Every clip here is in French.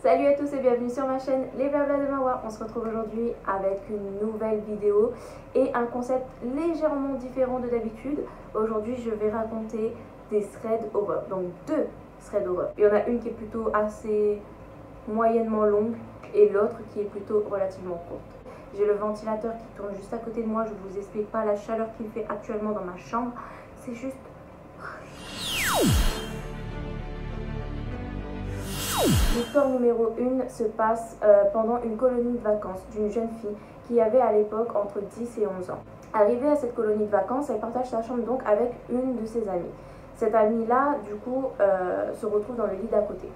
Salut à tous et bienvenue sur ma chaîne Les Blabla de Marwa. On se retrouve aujourd'hui avec une nouvelle vidéo et un concept légèrement différent de d'habitude. Aujourd'hui je vais raconter des threads horreur, donc deux threads horreur. Il y en a une qui est plutôt assez moyennement longue et l'autre qui est plutôt relativement courte. J'ai le ventilateur qui tourne juste à côté de moi, je ne vous explique pas la chaleur qu'il fait actuellement dans ma chambre, c'est juste... L'histoire numéro 1 se passe pendant une colonie de vacances d'une jeune fille qui avait à l'époque entre 10 et 11 ans. Arrivée à cette colonie de vacances, elle partage sa chambre donc avec une de ses amies. Cette amie-là, du coup, se retrouve dans le lit d'à côté.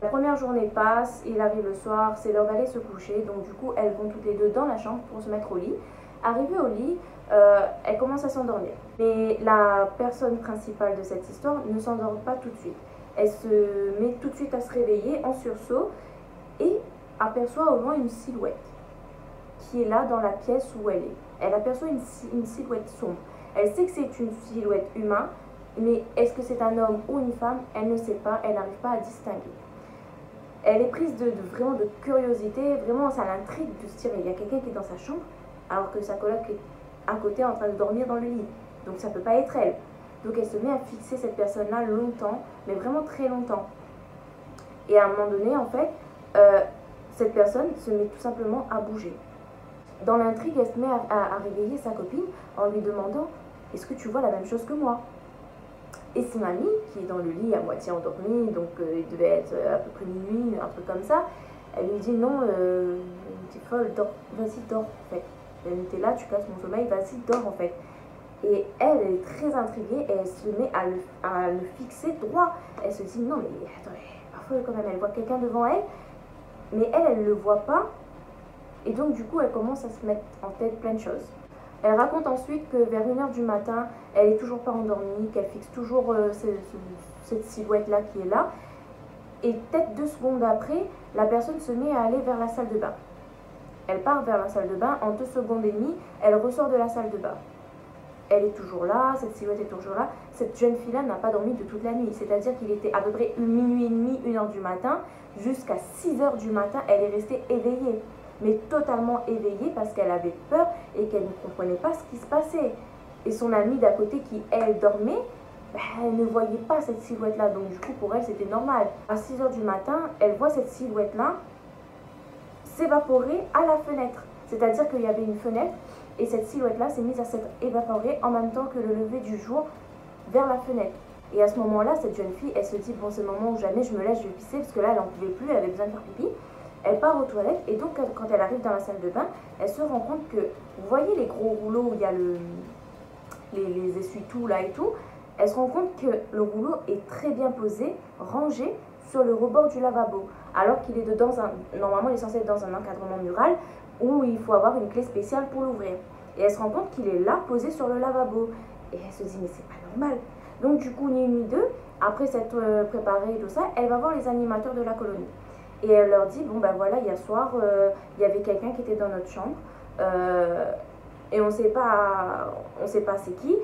La première journée passe, il arrive le soir, c'est l'heure d'aller se coucher, donc du coup, elles vont toutes les deux dans la chambre pour se mettre au lit. Arrivée au lit, elle commence à s'endormir. Mais la personne principale de cette histoire ne s'endort pas tout de suite. Elle se met tout de suite à se réveiller en sursaut et aperçoit au loin une silhouette qui est là dans la pièce où elle est. Elle aperçoit une silhouette sombre. Elle sait que c'est une silhouette humaine, mais est-ce que c'est un homme ou une femme? Elle ne sait pas, elle n'arrive pas à distinguer. Elle est prise vraiment de curiosité, vraiment ça l'intrigue de se dire il y a quelqu'un qui est dans sa chambre alors que sa coloc est à côté en train de dormir dans le lit. Donc ça ne peut pas être elle. Donc elle se met à fixer cette personne-là longtemps, mais vraiment très longtemps. Et à un moment donné, en fait, cette personne se met tout simplement à bouger. Dans l'intrigue, elle se met à réveiller sa copine en lui demandant « Est-ce que tu vois la même chose que moi ?» Et son amie, qui est dans le lit à moitié endormie, donc il devait être à peu près minuit, un truc comme ça, elle lui dit « Non, t'es folle, vas-y, dors en fait. T'es là, tu casses mon sommeil, vas-y, dors en fait. » Et elle est très intriguée et elle se met à le fixer droit. Elle se dit non mais attends, parfois quand même elle voit quelqu'un devant elle, mais elle ne le voit pas. Et donc du coup elle commence à se mettre en tête plein de choses. Elle raconte ensuite que vers 1 h du matin, elle n'est toujours pas endormie, qu'elle fixe toujours cette silhouette-là qui est là. Et peut-être 2 secondes après, la personne se met à aller vers la salle de bain. Elle part vers la salle de bain, en 2 secondes et demie, elle ressort de la salle de bain. Elle est toujours là, cette silhouette est toujours là. Cette jeune fille-là n'a pas dormi de toute la nuit. C'est-à-dire qu'il était à peu près minuit et demi, 1 h du matin. Jusqu'à 6 h du matin, elle est restée éveillée. Mais totalement éveillée parce qu'elle avait peur et qu'elle ne comprenait pas ce qui se passait. Et son amie d'à côté qui, elle, dormait, elle ne voyait pas cette silhouette-là. Donc du coup, pour elle, c'était normal. À 6 h du matin, elle voit cette silhouette-là s'évaporer à la fenêtre. C'est-à-dire qu'il y avait une fenêtre et cette silhouette-là s'est mise à s'évaporer en même temps que le lever du jour vers la fenêtre. Et à ce moment-là, cette jeune fille, elle se dit, bon, c'est le moment où jamais je me lève, je vais pisser, parce que là, elle n'en pouvait plus, elle avait besoin de faire pipi. Elle part aux toilettes et donc, quand elle arrive dans la salle de bain, elle se rend compte que, vous voyez les gros rouleaux où il y a les essuie-tout là et tout, elle se rend compte que le rouleau est très bien posé, rangé sur le rebord du lavabo, alors qu'il est normalement il est censé être dans un encadrement mural où il faut avoir une clé spéciale pour l'ouvrir. Et elle se rend compte qu'il est là, posé sur le lavabo. Et elle se dit, mais c'est pas normal. Donc du coup, ni une ni deux, après s'être préparée et tout ça, elle va voir les animateurs de la colonie. Et elle leur dit, bon ben voilà, hier soir, il y avait quelqu'un qui était dans notre chambre. Et on sait pas c'est qui.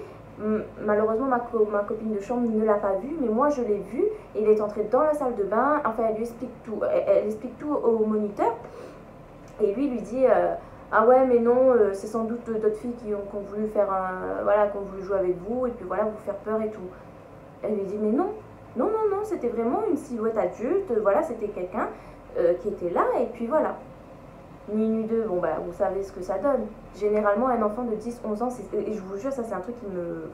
Malheureusement, ma copine de chambre ne l'a pas vu, mais moi je l'ai vu. Il est entré dans la salle de bain. Enfin, elle lui explique tout. Elle explique tout au moniteur. Et lui dit ah ouais mais non, c'est sans doute d'autres filles qui ont voulu faire voilà, qui ont voulu jouer avec vous et puis voilà, vous faire peur et tout. Elle lui dit mais non, non, non, non, c'était vraiment une silhouette adulte, voilà, c'était quelqu'un qui était là et puis voilà. Ni une ni deux, bon bah vous savez ce que ça donne. Généralement un enfant de 10-11 ans, et je vous jure, ça c'est un truc qui me...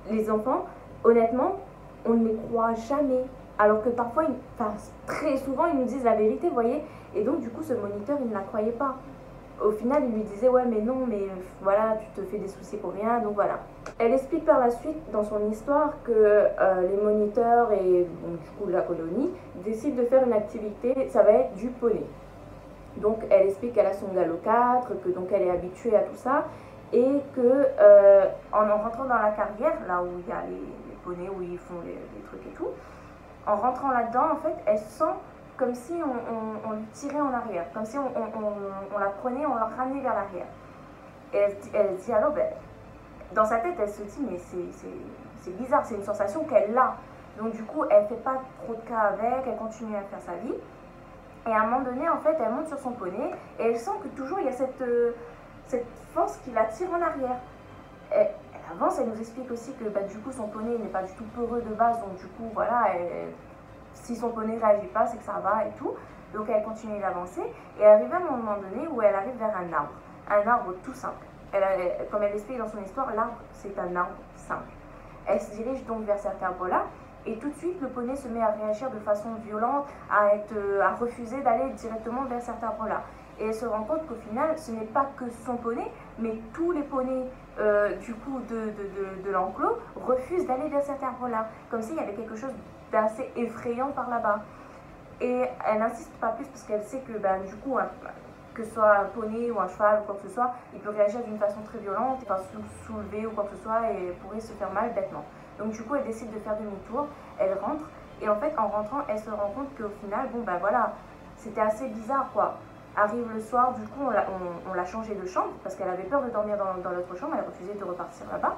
Les enfants, honnêtement, on ne les croit jamais. Alors que parfois, très souvent, ils nous disent la vérité, vous voyez. Et donc, du coup, ce moniteur, il ne la croyait pas. Au final, il lui disait, ouais, mais non, mais voilà, tu te fais des soucis pour rien, donc voilà. Elle explique par la suite, dans son histoire, que les moniteurs et donc, du coup, la colonie décident de faire une activité, ça va être du poney. Donc, elle explique qu'elle a son galop 4, que donc elle est habituée à tout ça, et que en rentrant dans la carrière, là où il y a les poneys, où ils font les trucs et tout, en rentrant là-dedans, en fait, elle sent comme si on lui tirait en arrière, comme si on la prenait, on la ramenait vers l'arrière. Et elle dit alors, ben, dans sa tête, elle se dit, mais c'est bizarre, c'est une sensation qu'elle a. Donc du coup, elle ne fait pas trop de cas avec, elle continue à faire sa vie. Et à un moment donné, en fait, elle monte sur son poney et elle sent que toujours il y a cette force qui la tire en arrière. Elle avance, elle nous explique aussi que du coup son poney n'est pas du tout peureux de base, donc du coup voilà, si son poney ne réagit pas, c'est que ça va et tout. Donc elle continue d'avancer et arrive à un moment donné où elle arrive vers un arbre tout simple. Comme elle explique dans son histoire, l'arbre c'est un arbre simple. Elle se dirige donc vers cet arbre-là et tout de suite le poney se met à réagir de façon violente, à refuser d'aller directement vers cet arbre-là. Et elle se rend compte qu'au final, ce n'est pas que son poney, mais tous les poneys du coup de l'enclos refusent d'aller vers cet arbre-là, comme s'il y avait quelque chose d'assez effrayant par là-bas. Et elle n'insiste pas plus parce qu'elle sait que du coup, que ce soit un poney ou un cheval ou quoi que ce soit, il peut réagir d'une façon très violente, enfin soulever ou quoi que ce soit et pourrait se faire mal bêtement. Donc du coup, elle décide de faire demi-tour, elle rentre et en fait, en rentrant, elle se rend compte qu'au final, bon voilà, c'était assez bizarre quoi. Arrive le soir, du coup, on l'a changé de chambre parce qu'elle avait peur de dormir dans l'autre chambre, elle refusait de repartir là-bas.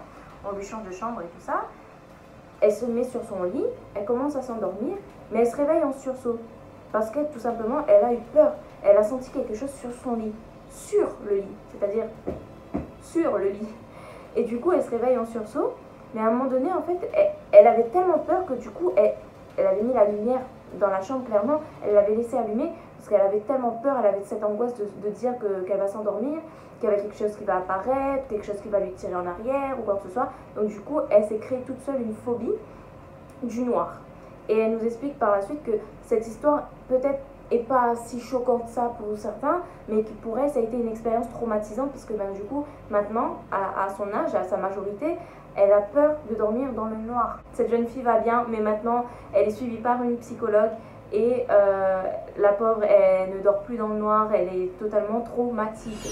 On lui change de chambre et tout ça. Elle se met sur son lit, elle commence à s'endormir, mais elle se réveille en sursaut parce que tout simplement, elle a eu peur. Elle a senti quelque chose sur son lit, sur le lit, c'est-à-dire sur le lit. Et du coup, elle se réveille en sursaut, mais à un moment donné, en fait, elle avait tellement peur que du coup, elle avait mis la lumière dans la chambre, clairement, elle l'avait laissée allumer parce qu'elle avait tellement peur, elle avait cette angoisse de dire qu'elle va s'endormir, qu'il y avait quelque chose qui va apparaître, quelque chose qui va lui tirer en arrière ou quoi que ce soit. Donc du coup, elle s'est créée toute seule une phobie du noir. Et elle nous explique par la suite que cette histoire peut-être est pas si choquante que ça pour certains, mais qui pour elle, ça a été une expérience traumatisante parce que du coup, maintenant, à son âge, à sa majorité, elle a peur de dormir dans le noir. Cette jeune fille va bien, mais maintenant, elle est suivie par une psychologue et la pauvre, elle ne dort plus dans le noir, elle est totalement traumatisée.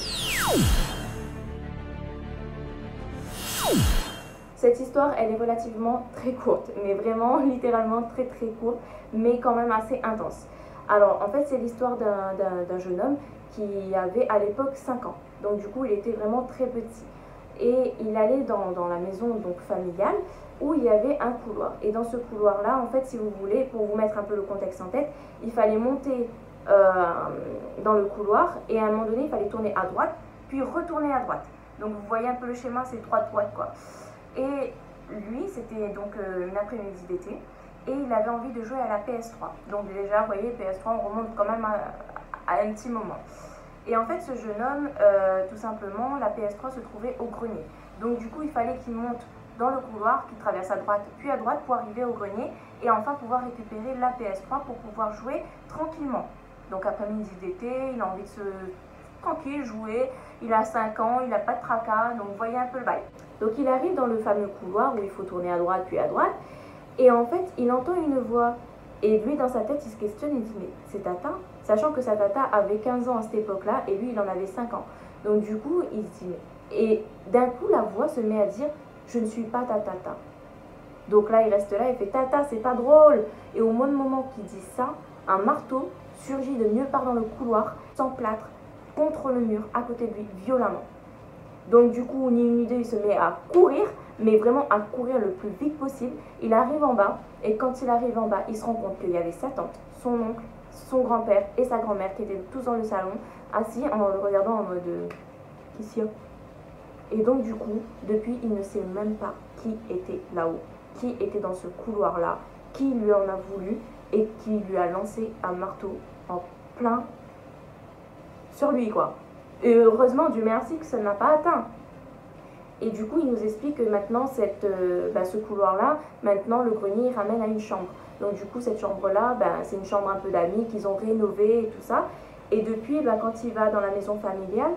Cette histoire, elle est relativement très courte, mais vraiment littéralement très courte, mais quand même assez intense. Alors en fait, c'est l'histoire d'un jeune homme qui avait à l'époque 5 ans. Donc du coup, il était vraiment très petit. Et il allait dans la maison donc familiale où il y avait un couloir. Et dans ce couloir-là, en fait, si vous voulez, pour vous mettre un peu le contexte en tête, il fallait monter dans le couloir et à un moment donné, il fallait tourner à droite, puis retourner à droite. Donc vous voyez un peu le schéma, c'est droite quoi. Et lui, c'était donc une après-midi d'été et il avait envie de jouer à la PS3. Donc déjà, vous voyez, PS3, on remonte quand même à un petit moment. Et en fait, ce jeune homme, tout simplement, la PS3 se trouvait au grenier. Donc du coup, il fallait qu'il monte dans le couloir, qu'il traverse à droite puis à droite pour arriver au grenier et enfin pouvoir récupérer la PS3 pour pouvoir jouer tranquillement. Donc après-midi d'été, il a envie de se tranquille jouer, il a 5 ans, il n'a pas de tracas, donc vous voyez un peu le bail. Donc il arrive dans le fameux couloir où il faut tourner à droite puis à droite et en fait, il entend une voix. Et lui, dans sa tête, il se questionne, il dit « Mais c'est Tata ?» Sachant que sa Tata avait 15 ans à cette époque-là, et lui, il en avait 5 ans. Donc du coup, il se dit « Et d'un coup, la voix se met à dire « Je ne suis pas ta Tata. » Donc là, il reste là, il fait « Tata, c'est pas drôle !» Et au même moment qu'il dit ça, un marteau surgit de nulle part dans le couloir, s'emplâtre contre le mur, à côté de lui, violemment. Donc du coup, ni une idée, il se met à courir, mais vraiment à courir le plus vite possible. Il arrive en bas, et quand il arrive en bas, il se rend compte qu'il y avait sa tante, son oncle, son grand-père et sa grand-mère qui étaient tous dans le salon, assis en le regardant en mode « Qu'est-ce qu'il y a ?» Et donc du coup, depuis, il ne sait même pas qui était là-haut, qui était dans ce couloir-là, qui lui en a voulu et qui lui a lancé un marteau en plein sur lui, quoi. Et heureusement, Dieu merci que ça n'a pas atteint. Et du coup, il nous explique que maintenant, ce couloir-là, maintenant, le grenier ramène à une chambre. Donc du coup, cette chambre-là, c'est une chambre un peu d'amis qu'ils ont rénovée et tout ça. Et depuis, quand il va dans la maison familiale,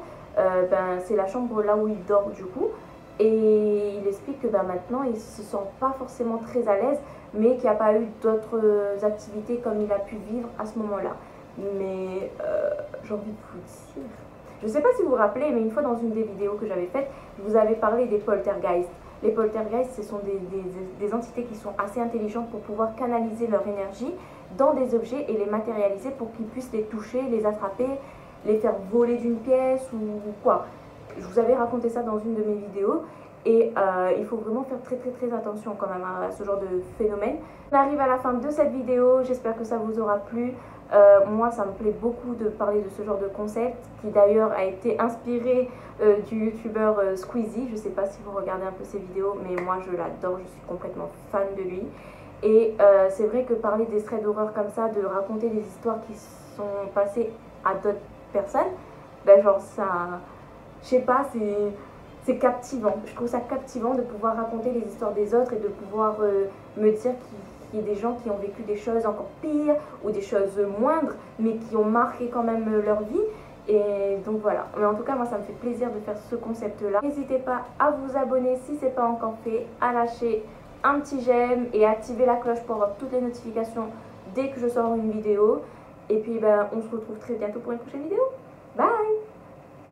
c'est la chambre là où il dort du coup. Et il explique que maintenant, il ne se sent pas forcément très à l'aise, mais qu'il n'y a pas eu d'autres activités comme il a pu vivre à ce moment-là. Mais j'ai envie de vous dire... Je ne sais pas si vous vous rappelez, mais une fois dans une des vidéos que j'avais faites, je vous avais parlé des poltergeists. Les poltergeists, ce sont des entités qui sont assez intelligentes pour pouvoir canaliser leur énergie dans des objets et les matérialiser pour qu'ils puissent les toucher, les attraper, les faire voler d'une pièce ou quoi. Je vous avais raconté ça dans une de mes vidéos Et il faut vraiment faire très attention quand même à ce genre de phénomène. On arrive à la fin de cette vidéo, j'espère que ça vous aura plu. Moi ça me plaît beaucoup de parler de ce genre de concept qui d'ailleurs a été inspiré du youtubeur Squeezie. Je sais pas si vous regardez un peu ses vidéos, mais moi je l'adore, je suis complètement fan de lui. Et c'est vrai que parler des threads d'horreur comme ça, de raconter des histoires qui sont passées à d'autres personnes, ben genre ça, je sais pas, c'est captivant. Je trouve ça captivant de pouvoir raconter les histoires des autres et de pouvoir me dire qu'il y a des gens qui ont vécu des choses encore pires ou des choses moindres, mais qui ont marqué quand même leur vie. Et donc voilà. Mais en tout cas, moi, ça me fait plaisir de faire ce concept-là. N'hésitez pas à vous abonner si ce n'est pas encore fait, à lâcher un petit j'aime et à activer la cloche pour avoir toutes les notifications dès que je sors une vidéo. Et puis, ben, on se retrouve très bientôt pour une prochaine vidéo. Bye!